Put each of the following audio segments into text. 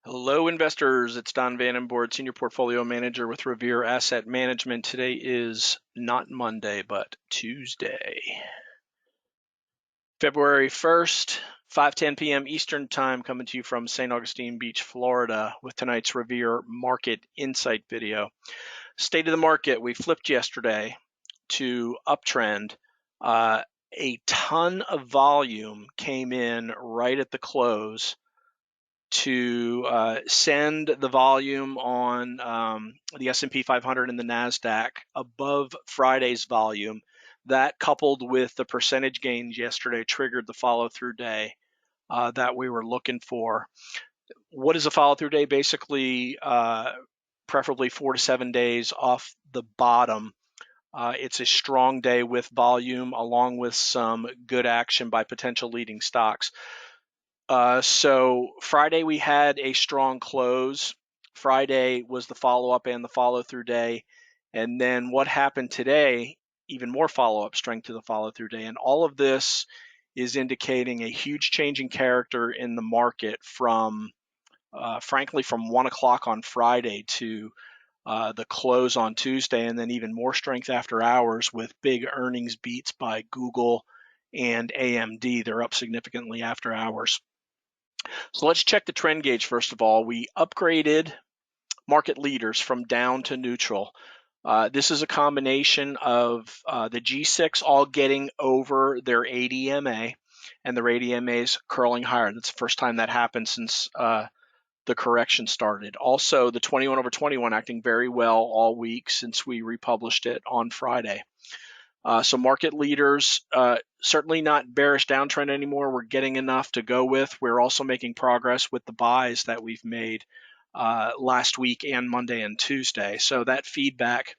Hello, investors. It's Don Vandenbord, Senior Portfolio Manager with Revere Asset Management. Today is not Monday, but Tuesday, February 1st, 5:10 p.m. Eastern Time, coming to you from St. Augustine Beach, Florida, with tonight's Revere Market Insight video. State of the market, we flipped yesterday to uptrend. A ton of volume came in right at the close to send the volume on the S&P 500 and the NASDAQ above Friday's volume. That, coupled with the percentage gains yesterday, triggered the follow-through day that we were looking for. What is a follow-through day? Basically, preferably 4 to 7 days off the bottom. It's a strong day with volume along with some good action by potential leading stocks. So Friday we had a strong close. Friday was the follow-up and the follow-through day. And then what happened today, even more follow-up strength to the follow-through day. And all of this is indicating a huge change in character in the market from, frankly, from 1 o'clock on Friday to the close on Tuesday, and then even more strength after hours with big earnings beats by Google and AMD. They're up significantly after hours. So let's check the trend gauge first of all. We upgraded market leaders from down to neutral. This is a combination of the G6 all getting over their ADMA and their ADMAs curling higher. That's the first time that happened since the correction started. Also, the 21 over 21 acting very well all week since we republished it on Friday. So market leaders, certainly not bearish downtrend anymore. We're getting enough to go with. We're also making progress with the buys that we've made last week and Monday and Tuesday. So that feedback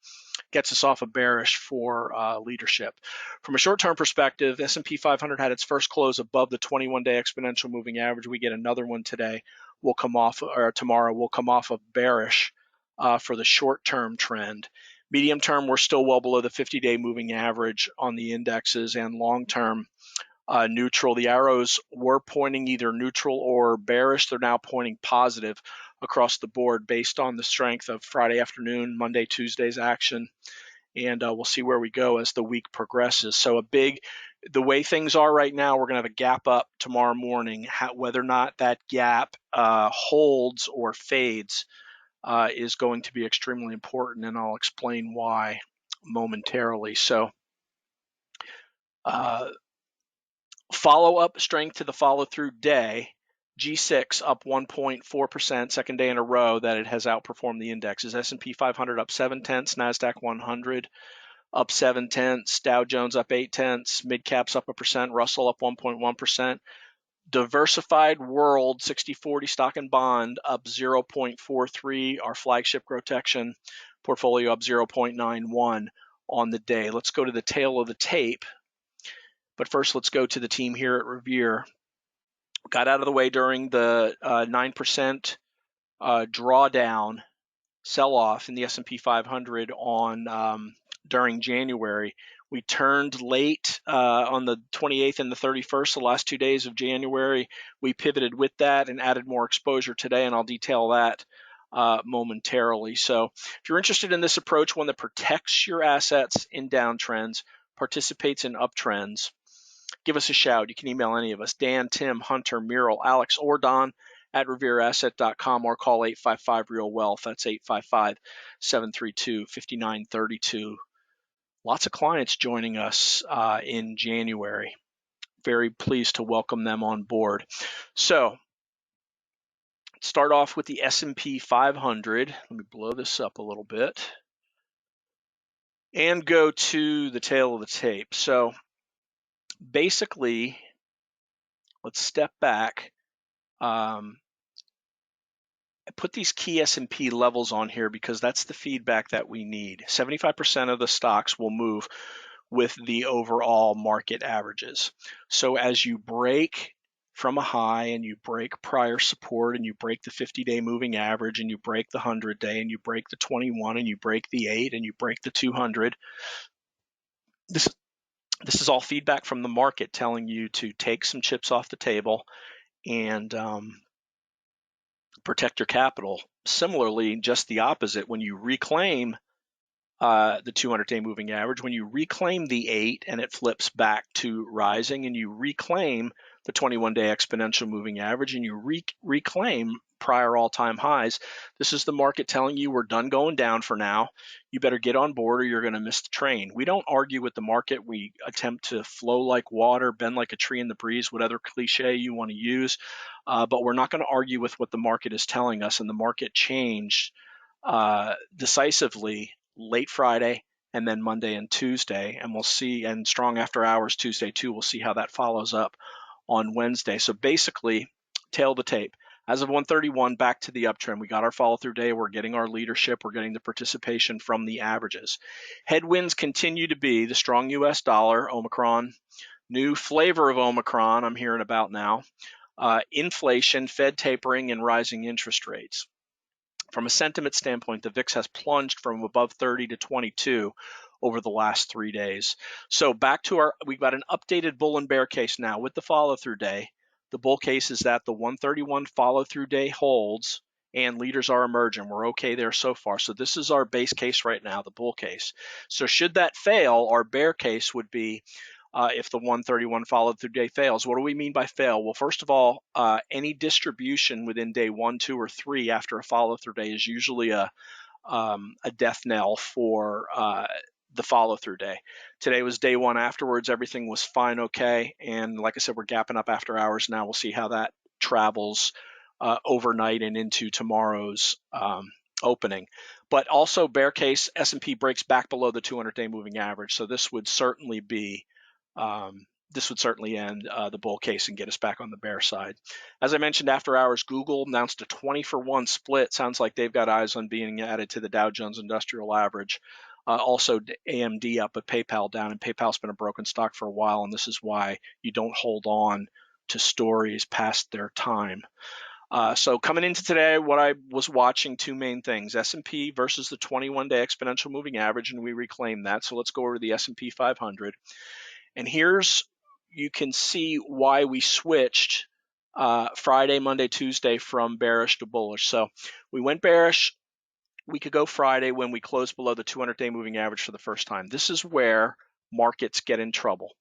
gets us off of bearish for leadership. From a short-term perspective, S&P 500 had its first close above the 21-day exponential moving average. We get another one today. We'll come off, or tomorrow, we'll come off of bearish for the short-term trend. Medium term, we're still well below the 50-day moving average on the indexes, and long-term neutral. The arrows were pointing either neutral or bearish. They're now pointing positive across the board based on the strength of Friday afternoon, Monday, Tuesday's action, and we'll see where we go as the week progresses. So the way things are right now, we're going to have a gap up tomorrow morning. Whether or not that gap holds or fades is going to be extremely important, and I'll explain why momentarily. So follow-up strength to the follow-through day. G6 up 1.4%, second day in a row that it has outperformed the indexes. S&P 500 up 0.7, NASDAQ 100 up 0.7, Dow Jones up 0.8, mid-caps up 1%, Russell up 1.1%. Diversified world 60-40 stock and bond up 0.43. Our flagship GROTECTION portfolio up 0.91 on the day. Let's go to the tail of the tape. But first, let's go to the team here at Revere. Got out of the way during the 9% drawdown sell-off in the S&P 500 on during January. We turned late on the 28th and the 31st, the last 2 days of January. We pivoted with that and added more exposure today, and I'll detail that momentarily. So if you're interested in this approach, one that protects your assets in downtrends, participates in uptrends, give us a shout. You can email any of us, Dan, Tim, Hunter, Muriel, Alex, or Don at revereasset.com, or call 855-REAL-WEALTH. That's 855-732-5932. Lots of clients joining us in January. Very pleased to welcome them on board. So start off with the S&P 500. Let me blow this up a little bit and go to the tail of the tape. So basically, let's step back. I put these key S&P levels on here because that's the feedback that we need. 75% of the stocks will move with the overall market averages. So as you break from a high and you break prior support and you break the 50-day moving average and you break the 100-day and you break the 21 and you break the 8 and you break the 200, this is all feedback from the market telling you to take some chips off the table and protect your capital. Similarly, just the opposite, when you reclaim the 200-day moving average, when you reclaim the 8 and it flips back to rising, and you reclaim the 21-day exponential moving average, and you reclaim prior all-time highs, this is the market telling you we're done going down for now. You better get on board or you're going to miss the train. We don't argue with the market. We attempt to flow like water, bend like a tree in the breeze, whatever cliche you want to use, but we're not going to argue with what the market is telling us, and the market changed decisively late Friday and then Monday and Tuesday, and we'll see, and strong after hours Tuesday too. We'll see how that follows up on Wednesday. So basically, tail the tape. As of 131, back to the uptrend. We got our follow through day. We're getting our leadership. We're getting the participation from the averages. Headwinds continue to be the strong US dollar, Omicron, new flavor of Omicron I'm hearing about now, inflation, Fed tapering, and rising interest rates. From a sentiment standpoint, the VIX has plunged from above 30 to 22 over the last 3 days. So back to we've got an updated bull and bear case now with the follow-through day. The bull case is that the 131 follow-through day holds and leaders are emerging. We're okay there so far. So this is our base case right now, the bull case. So should that fail, our bear case would be if the 131 follow through day fails. What do we mean by fail? Well, first of all, any distribution within day 1, 2, or 3 after a follow through day is usually a death knell for the follow through day. Today was day 1 afterwards. Everything was fine, okay. And like I said, we're gapping up after hours now. We'll see how that travels overnight and into tomorrow's opening. But also bear case, S&P breaks back below the 200-day moving average. So this would certainly be end the bull case and get us back on the bear side. As I mentioned, after hours, Google announced a 20-for-1 split. Sounds like they've got eyes on being added to the Dow Jones Industrial Average. Also, AMD up, but PayPal down, and PayPal's been a broken stock for a while, and this is why you don't hold on to stories past their time. So coming into today, what I was watching, 2 main things: S&P versus the 21-day exponential moving average, and we reclaimed that. So let's go over to the S&P 500. And here's, you can see why we switched Friday, Monday, Tuesday from bearish to bullish. So we went bearish a week ago Friday when we closed below the 200-day moving average for the first time. This is where markets get in trouble.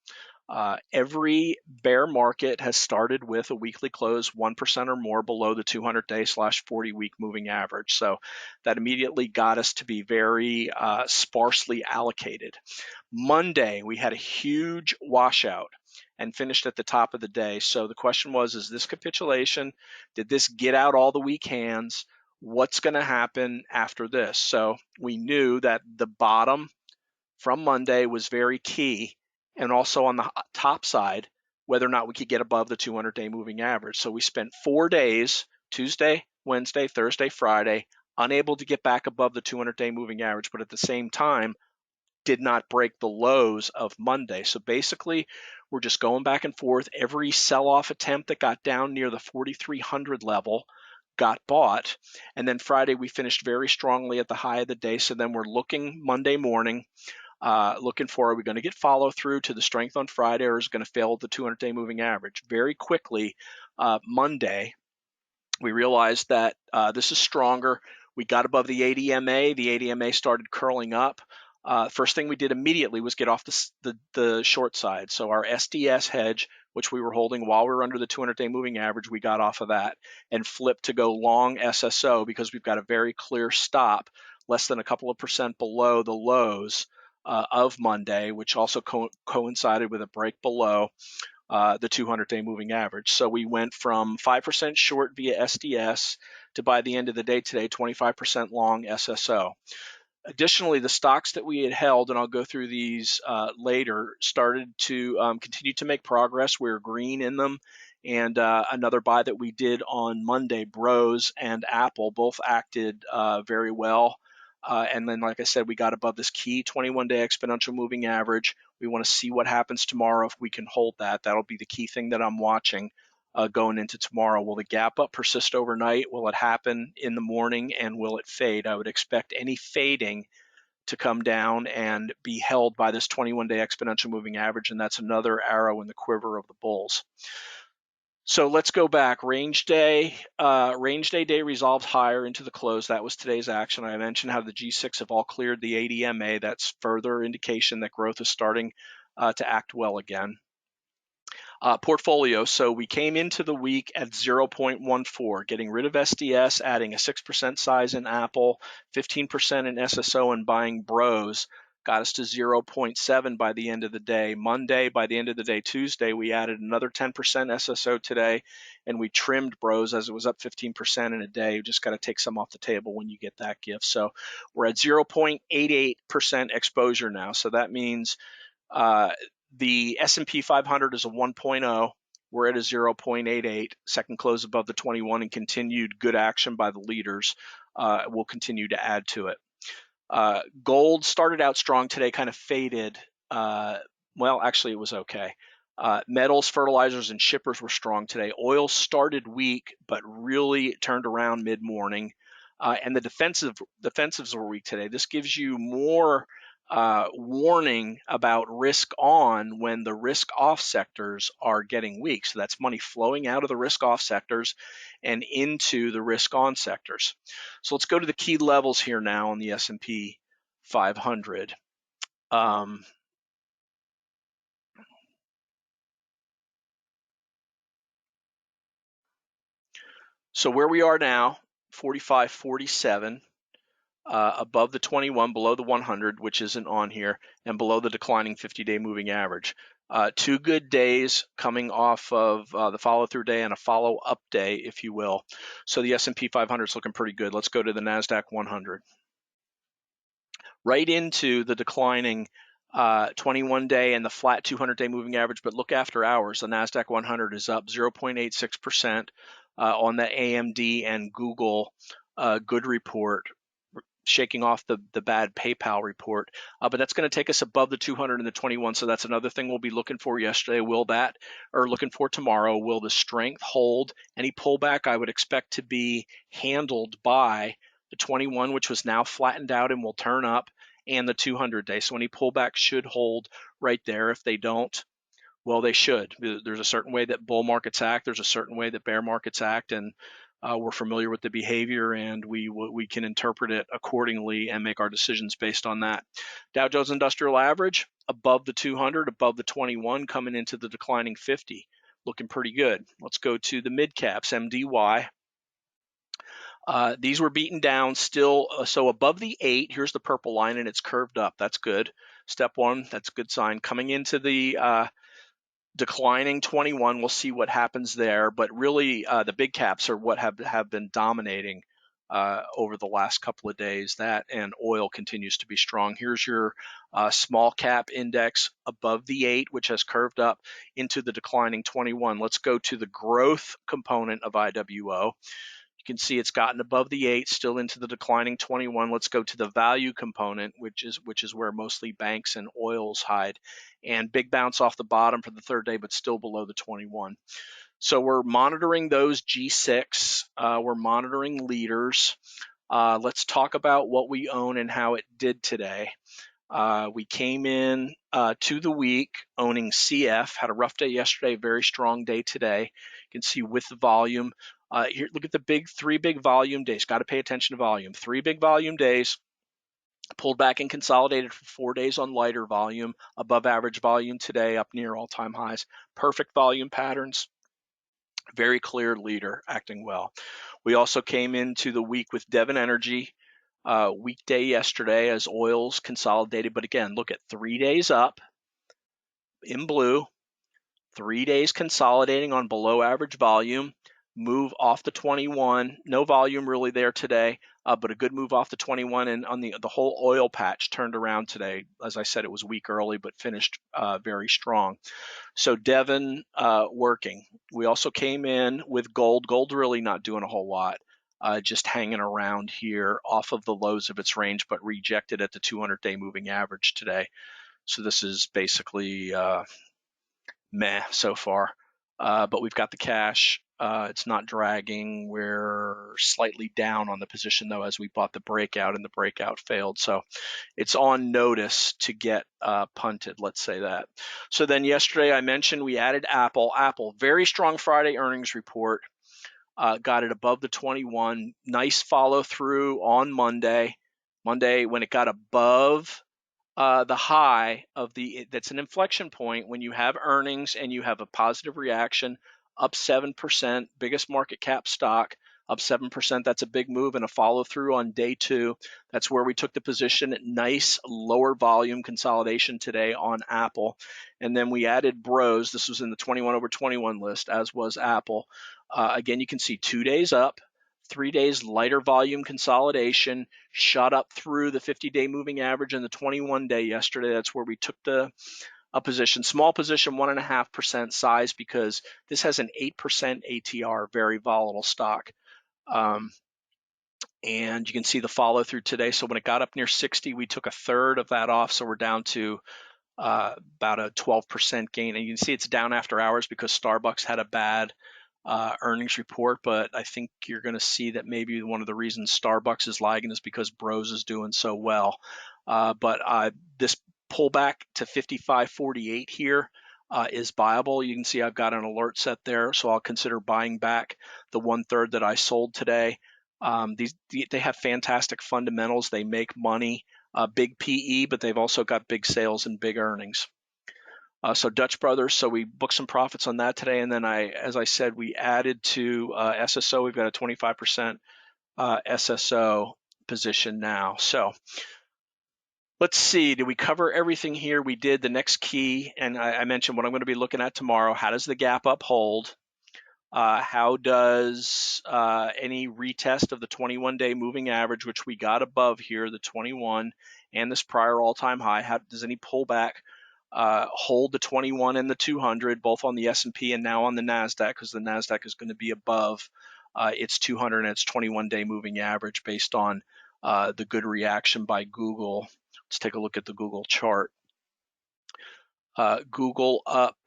Every bear market has started with a weekly close 1% or more below the 200-day / 40-week moving average. So that immediately got us to be very sparsely allocated. Monday, we had a huge washout and finished at the top of the day. So the question was, is this capitulation? Did this get out all the weak hands? What's going to happen after this? So we knew that the bottom from Monday was very key, and also on the top side, whether or not we could get above the 200-day moving average. So we spent 4 days, Tuesday, Wednesday, Thursday, Friday, unable to get back above the 200-day moving average, but at the same time, did not break the lows of Monday. So basically, we're just going back and forth. Every sell-off attempt that got down near the 4,300 level got bought. And then Friday, we finished very strongly at the high of the day. So then we're looking Monday morning, looking for, are we going to get follow through to the strength on Friday, or is it going to fail the 200-day moving average? Very quickly, Monday, we realized that this is stronger. We got above the 80 MA. The 80 MA started curling up. First thing we did immediately was get off the short side. So our SDS hedge, which we were holding while we were under the 200-day moving average, we got off of that and flipped to go long SSO because we've got a very clear stop, less than a couple of percent below the lows of Monday, which also coincided with a break below the 200-day moving average. So we went from 5% short via SDS to, by the end of the day today, 25% long SSO. Additionally, the stocks that we had held, and I'll go through these later, started to continue to make progress. We're green in them. And another buy that we did on Monday, Bros and Apple, both acted very well. And then, like I said, we got above this key 21-day exponential moving average. We want to see what happens tomorrow if we can hold that. That'll be the key thing that I'm watching going into tomorrow. Will the gap up persist overnight? Will it happen in the morning? And will it fade? I would expect any fading to come down and be held by this 21-day exponential moving average, and that's another arrow in the quiver of the bulls. So let's go back. Range day resolved higher into the close. That was today's action. I mentioned how the G6 have all cleared the ADMA. That's further indication that growth is starting to act well again. Portfolio. So we came into the week at 0.14, getting rid of SDS, adding a 6% size in Apple, 15% in SSO, and buying Bros. Got us to 0.7 by the end of the day. Monday, by the end of the day, Tuesday, we added another 10% SSO today, and we trimmed Bros as it was up 15% in a day. You just got to take some off the table when you get that gift. So we're at 0.88% exposure now. So that means the S&P 500 is a 1.0. We're at a 0.88. Second close above the 21, and continued good action by the leaders will continue to add to it. Gold started out strong today, kind of faded. Well, actually, it was okay. Metals, fertilizers, and shippers were strong today. Oil started weak, but really turned around mid-morning. And the defensives were weak today. This gives you more warning about risk on when the risk off sectors are getting weak. So that's money flowing out of the risk off sectors and into the risk on sectors. So let's go to the key levels here now on the S&P 500. So where we are now, 45.47. Above the 21, below the 100, which isn't on here, and below the declining 50-day moving average. Two good days coming off of the follow-through day and a follow-up day, if you will. So the S&P 500 is looking pretty good. Let's go to the NASDAQ 100. Right into the declining 21-day and the flat 200-day moving average, but look after hours. The NASDAQ 100 is up 0.86% on the AMD and Google good report, shaking off the bad PayPal report, but that's going to take us above the 200 and the 21. So that's another thing we'll be looking for yesterday. Looking for tomorrow? Will the strength hold? Any pullback I would expect to be handled by the 21, which was now flattened out and will turn up, and the 200-day. So any pullback should hold right there. If they don't, well, they should. There's a certain way that bull markets act. There's a certain way that bear markets act, and we're familiar with the behavior, and we can interpret it accordingly and make our decisions based on that. Dow Jones Industrial Average above the 200, above the 21, coming into the declining 50, looking pretty good. Let's go to the mid caps, MDY. These were beaten down still, so above the 8. Here's the purple line, and it's curved up. That's good. Step one, that's a good sign. Coming into the declining 21, we'll see what happens there, but really the big caps are what have been dominating over the last couple of days. That and oil continues to be strong. Here's your small cap index above the 8, which has curved up into the declining 21. Let's go to the growth component of IWO. You can see it's gotten above the 8, still into the declining 21. Let's go to the value component, which is where mostly banks and oils hide, and big bounce off the bottom for the third day, but still below the 21. So we're monitoring those G6. We're monitoring leaders. Let's talk about what we own and how it did today. We came in to the week owning CF, had a rough day yesterday, very strong day today. You can see with the volume. Here, look at the three big volume days. Got to pay attention to volume. 3 big volume days. Pulled back and consolidated for 4 days on lighter volume. Above average volume today, up near all-time highs. Perfect volume patterns. Very clear leader, acting well. We also came into the week with Devon Energy. Weekday yesterday as oils consolidated. But again, look at 3 days up in blue. 3 days consolidating on below average volume. Move off the 21, no volume really there today, but a good move off the 21, and on the whole oil patch turned around today. As I said, it was weak early, but finished very strong. So Devon working. We also came in with gold. Gold really not doing a whole lot, just hanging around here off of the lows of its range, but rejected at the 200-day moving average today. So this is basically meh so far. but we've got the cash. It's not dragging. We're slightly down on the position though, as we bought the breakout and the breakout failed. So it's on notice to get punted, let's say that. So then yesterday I mentioned we added Apple. Apple, very strong Friday earnings report. Got it above the 21. Nice follow through on Monday. Monday when it got above the high of that's an inflection point when you have earnings and you have a positive reaction, up 7%, biggest market cap stock, up 7%. That's a big move and a follow through on day 2. That's where we took the position. Nice lower volume consolidation today on Apple. And then we added Bros. This was in the 21 over 21 list, as was Apple. Again, you can see 2 days up, 3 days lighter volume consolidation, shot up through the 50-day moving average and the 21-day yesterday. That's where we took a position, small position, 1.5% size, because this has an 8% ATR, very volatile stock. And you can see the follow through today. So when it got up near 60, we took a third of that off. So we're down to about a 12% gain. And you can see it's down after hours because Starbucks had a bad earnings report, but I think you're going to see that maybe one of the reasons Starbucks is lagging is because Bros is doing so well. But this pullback to 55.48 here is viable. You can see I've got an alert set there, so I'll consider buying back the 1/3 that I sold today. They have fantastic fundamentals. They make money, big PE, but they've also got big sales and big earnings. So Dutch Brothers, so we booked some profits on that today. And then as I said, we added to SSO. We've got a 25% SSO position now. So let's see, did we cover everything here? We did. The next key, and I mentioned what I'm going to be looking at tomorrow. How does the gap up hold? How does any retest of the 21-day moving average, which we got above here, the 21, and this prior all-time high, how does any pullback hold the 21 and the 200, both on the S&P and now on the NASDAQ, because the NASDAQ is going to be above its 200 and its 21-day moving average based on the good reaction by Google. Let's take a look at the Google chart. Google up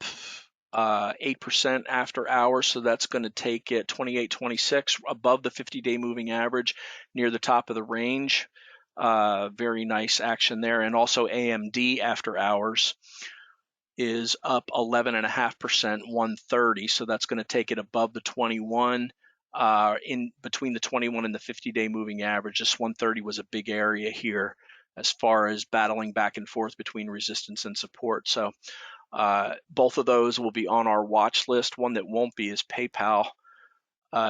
8% after hours, so that's going to take it 28.26 above the 50-day moving average, near the top of the range. Very nice action there. And also AMD after hours is up 11.5%, 130. So that's going to take it above the 21, in between the 21 and the 50-day moving average. This 130 was a big area here as far as battling back and forth between resistance and support. So both of those will be on our watch list. One that won't be is PayPal.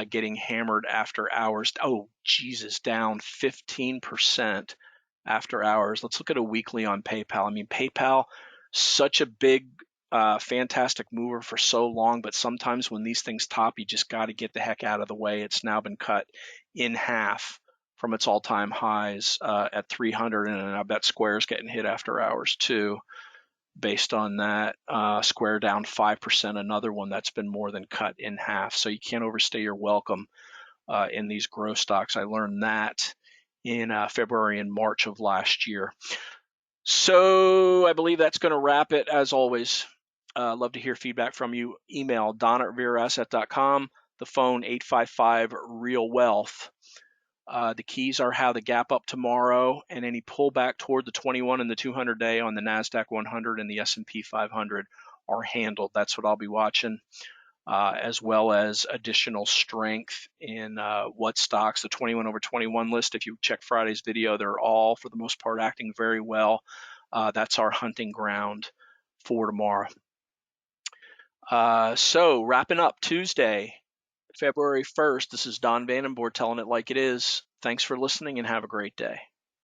Getting hammered after hours. Oh, Jesus, down 15% after hours. Let's look at a weekly on PayPal. I mean, PayPal, such a big, fantastic mover for so long, but sometimes when these things top, you just got to get the heck out of the way. It's now been cut in half from its all-time highs at 300, and I bet Square's getting hit after hours too. Based on that, Square down 5%, another one that's been more than cut in half. So you can't overstay your welcome in these growth stocks. I learned that in February and March of last year. So I believe that's going to wrap it. As always, love to hear feedback from you. Email don@revereasset.com, the phone 855-REAL-WEALTH. The keys are how the gap up tomorrow and any pullback toward the 21 and the 200-day on the NASDAQ 100 and the S&P 500 are handled. That's what I'll be watching, as well as additional strength in what stocks. The 21 over 21 list, if you check Friday's video, they're all, for the most part, acting very well. That's our hunting ground for tomorrow. So wrapping up Tuesday, February 1st, this is Don Vandenbord telling it like it is. Thanks for listening and have a great day.